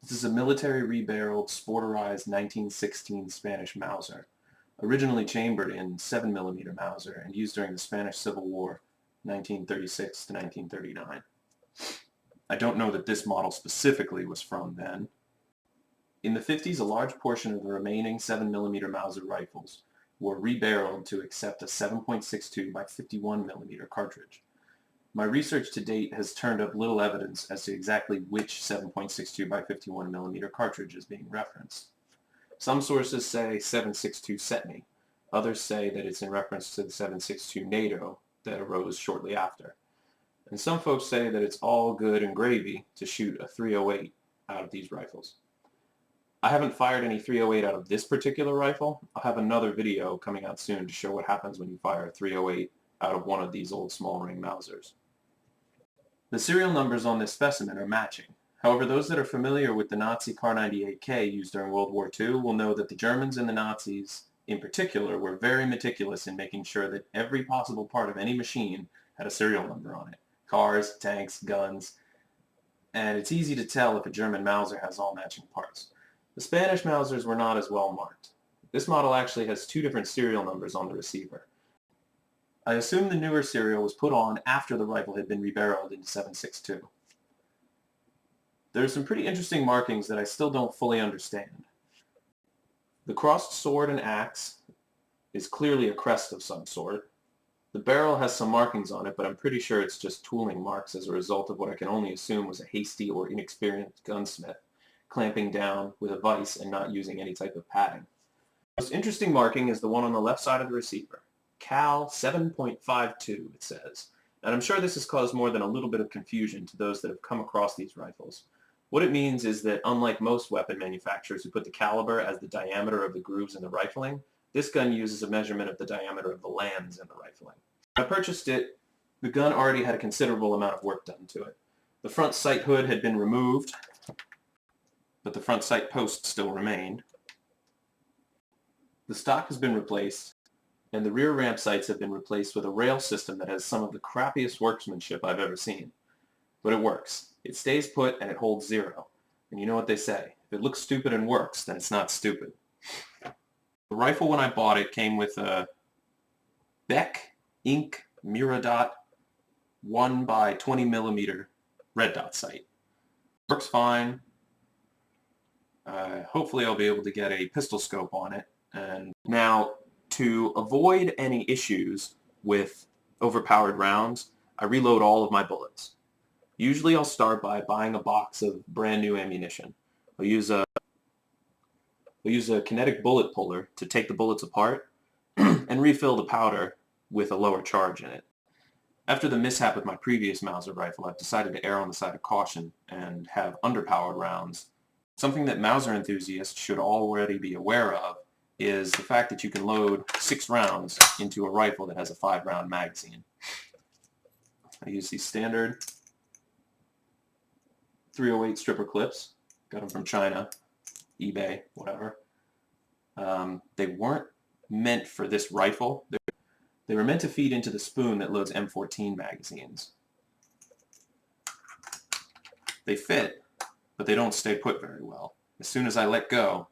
This is a military rebarreled, sporterized 1916 Spanish Mauser, originally chambered in 7mm Mauser and used during the Spanish Civil War, 1936 to 1939. I don't know that this model specifically was from then. In the 50s, a large portion of the remaining 7mm Mauser rifles were rebarreled to accept a 7.62 by 51mm cartridge. My research to date has turned up little evidence as to exactly which 7.62 by 51mm cartridge is being referenced. Some sources say 7.62 Setney. Others say that it's in reference to the 7.62 NATO that arose shortly after. And some folks say that it's all good and gravy to shoot a 308 out of these rifles. I haven't fired any 308 out of this particular rifle. I'll have another video coming out soon to show what happens when you fire a 308 out of one of these old small ring Mausers. The serial numbers on this specimen are matching. However, those that are familiar with the Nazi Kar-98K used during World War II will know that the Germans and the Nazis in particular were very meticulous in making sure that every possible part of any machine had a serial number on it. Cars, tanks, guns, and it's easy to tell if a German Mauser has all matching parts. The Spanish Mausers were not as well marked. This model actually has two different serial numbers on the receiver. I assume the newer serial was put on after the rifle had been rebarreled into 7.62. There are some pretty interesting markings that I still don't fully understand. The crossed sword and axe is clearly a crest of some sort. The barrel has some markings on it, but I'm pretty sure it's just tooling marks as a result of what I can only assume was a hasty or inexperienced gunsmith clamping down with a vise and not using any type of padding. The most interesting marking is the one on the left side of the receiver. Cal 7.52, it says. And I'm sure this has caused more than a little bit of confusion to those that have come across these rifles. What it means is that unlike most weapon manufacturers who put the caliber as the diameter of the grooves in the rifling, this gun uses a measurement of the diameter of the lands in the rifling. When I purchased it, the gun already had a considerable amount of work done to it. The front sight hood had been removed, but the front sight post still remained. The stock has been replaced, and the rear ramp sights have been replaced with a rail system that has some of the crappiest workmanship I've ever seen. But it works. It stays put and it holds zero. And you know what they say, if it looks stupid and works, then it's not stupid. The rifle, when I bought it, came with a Beck Ink Miradot 1 by 20mm red dot sight. Works fine. Hopefully I'll be able to get a pistol scope on it. And now, to avoid any issues with overpowered rounds, I reload all of my bullets. Usually I'll start by buying a box of brand new ammunition. I'll use a kinetic bullet puller to take the bullets apart and refill the powder with a lower charge in it. After the mishap with my previous Mauser rifle, I've decided to err on the side of caution and have underpowered rounds. Something that Mauser enthusiasts should already be aware of is the fact that you can load 6 rounds into a rifle that has a 5-round magazine. I use these standard 308 stripper clips. Got them from China, eBay, whatever. They weren't meant for this rifle. They were meant to feed into the spoon that loads M14 magazines. They fit, but they don't stay put very well. As soon as I let go,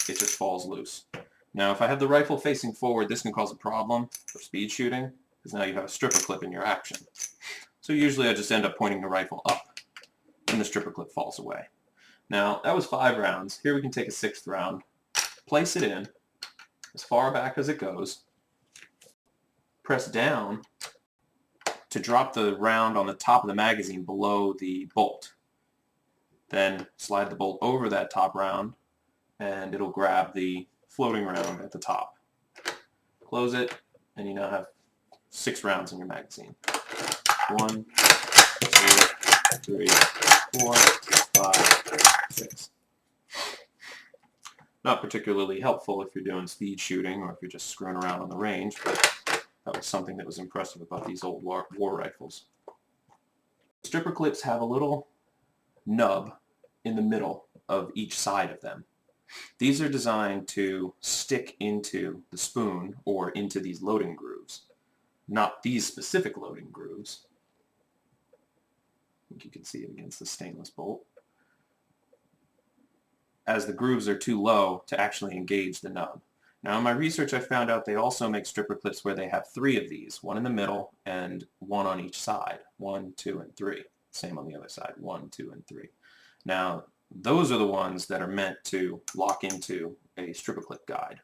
it just falls loose. Now, if I have the rifle facing forward, this can cause a problem for speed shooting, because now you have a stripper clip in your action. So usually I just end up pointing the rifle up, and the stripper clip falls away. Now, that was 5 rounds. Here we can take a 6th round, place it in as far back as it goes, press down to drop the round on the top of the magazine below the bolt. Then slide the bolt over that top round, and it'll grab the floating round at the top. Close it, and you now have 6 rounds in your magazine. 1, 2, 3, 4, 5, 6. Not particularly helpful if you're doing speed shooting or if you're just screwing around on the range, but that was something that was impressive about these old war rifles. Stripper clips have a little nub in the middle of each side of them. These are designed to stick into the spoon or into these loading grooves. Not these specific loading grooves, think you can see it against the stainless bolt, as the grooves are too low to actually engage the nub. Now in my research I found out they also make stripper clips where they have 3 of these, one in the middle and 1 on each side, 1, 2, and 3. Same on the other side, 1, 2, and 3. Now those are the ones that are meant to lock into a stripper clip guide.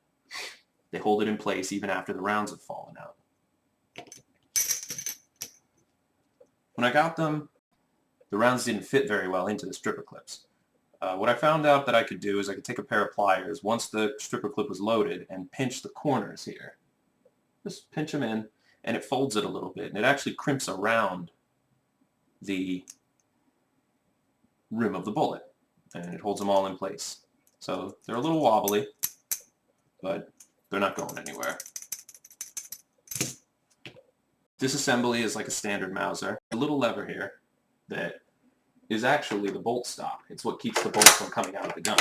They hold it in place even after the rounds have fallen out. When I got them, the rounds didn't fit very well into the stripper clips. What I found out that I could do is I could take a pair of pliers once the stripper clip was loaded and pinch the corners here. Just pinch them in, and it folds it a little bit, and it actually crimps around the rim of the bullet, and it holds them all in place. So they're a little wobbly, but they're not going anywhere. Disassembly is like a standard Mauser. A little lever here that is actually the bolt stop. It's what keeps the bolt from coming out of the gun.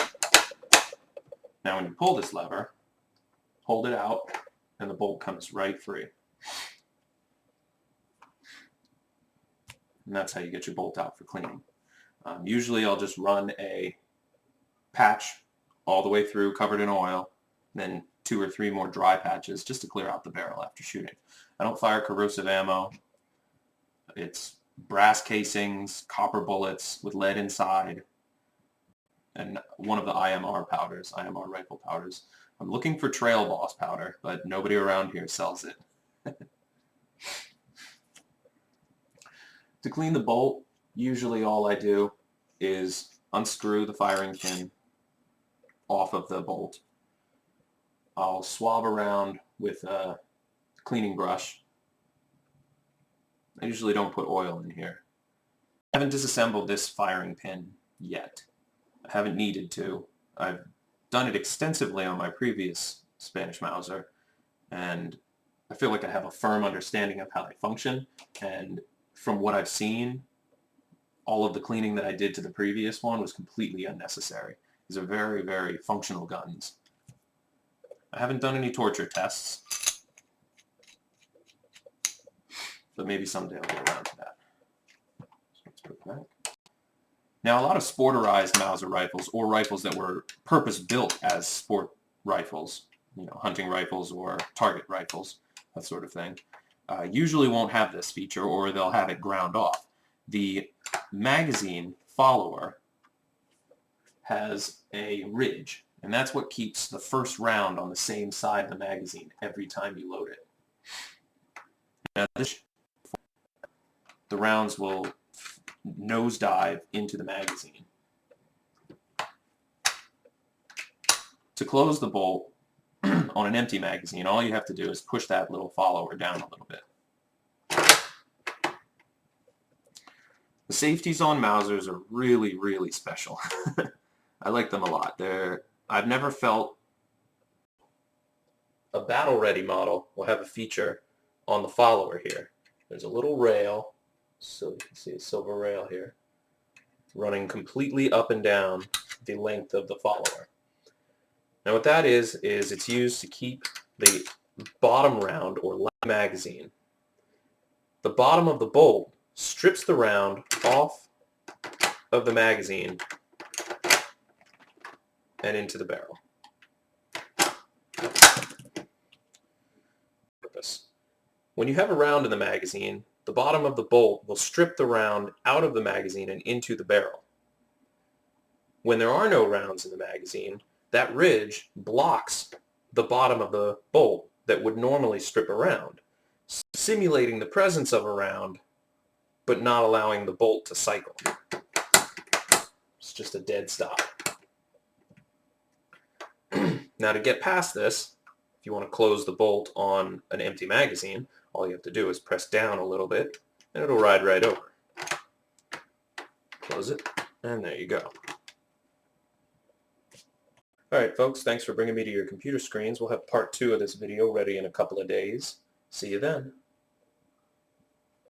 Now when you pull this lever, hold it out, and the bolt comes right free. And that's how you get your bolt out for cleaning. Usually I'll just run a patch all the way through covered in oil, then 2 or 3 more dry patches just to clear out the barrel after shooting. I don't fire corrosive ammo. It's brass casings, copper bullets with lead inside, and one of the IMR powders, IMR rifle powders. I'm looking for Trail Boss powder, but nobody around here sells it. To clean the bolt, usually all I do is unscrew the firing pin off of the bolt. I'll swab around with a cleaning brush. I usually don't put oil in here. I haven't disassembled this firing pin yet. I haven't needed to. I've done it extensively on my previous Spanish Mauser, and I feel like I have a firm understanding of how they function, and from what I've seen, all of the cleaning that I did to the previous one was completely unnecessary. These are very, very functional guns. I haven't done any torture tests, but maybe someday I'll get around to that. So let's put it back. Now, a lot of sporterized Mauser rifles, or rifles that were purpose-built as sport rifles, you know, hunting rifles or target rifles, that sort of thing, usually won't have this feature, or they'll have it ground off. The magazine follower has a ridge, and that's what keeps the first round on the same side of the magazine every time you load it. Now, the rounds will nosedive into the magazine. To close the bolt on an empty magazine, all you have to do is push that little follower down a little bit. The safeties on Mausers are really, really special. I like them a lot. I've never felt a battle-ready model will have a feature on the follower here. There's a little rail, so you can see a silver rail here, running completely up and down the length of the follower. Now what that is it's used to keep the bottom round or left magazine. The bottom of the bolt strips the round off of the magazine and into the barrel. When you have a round in the magazine, the bottom of the bolt will strip the round out of the magazine and into the barrel. When there are no rounds in the magazine, that ridge blocks the bottom of the bolt that would normally strip a round, simulating the presence of a round, but not allowing the bolt to cycle. It's just a dead stop. Now to get past this, if you want to close the bolt on an empty magazine, all you have to do is press down a little bit and it'll ride right over. Close it, and there you go. Alright folks, thanks for bringing me to your computer screens. We'll have part 2 of this video ready in a couple of days. See you then.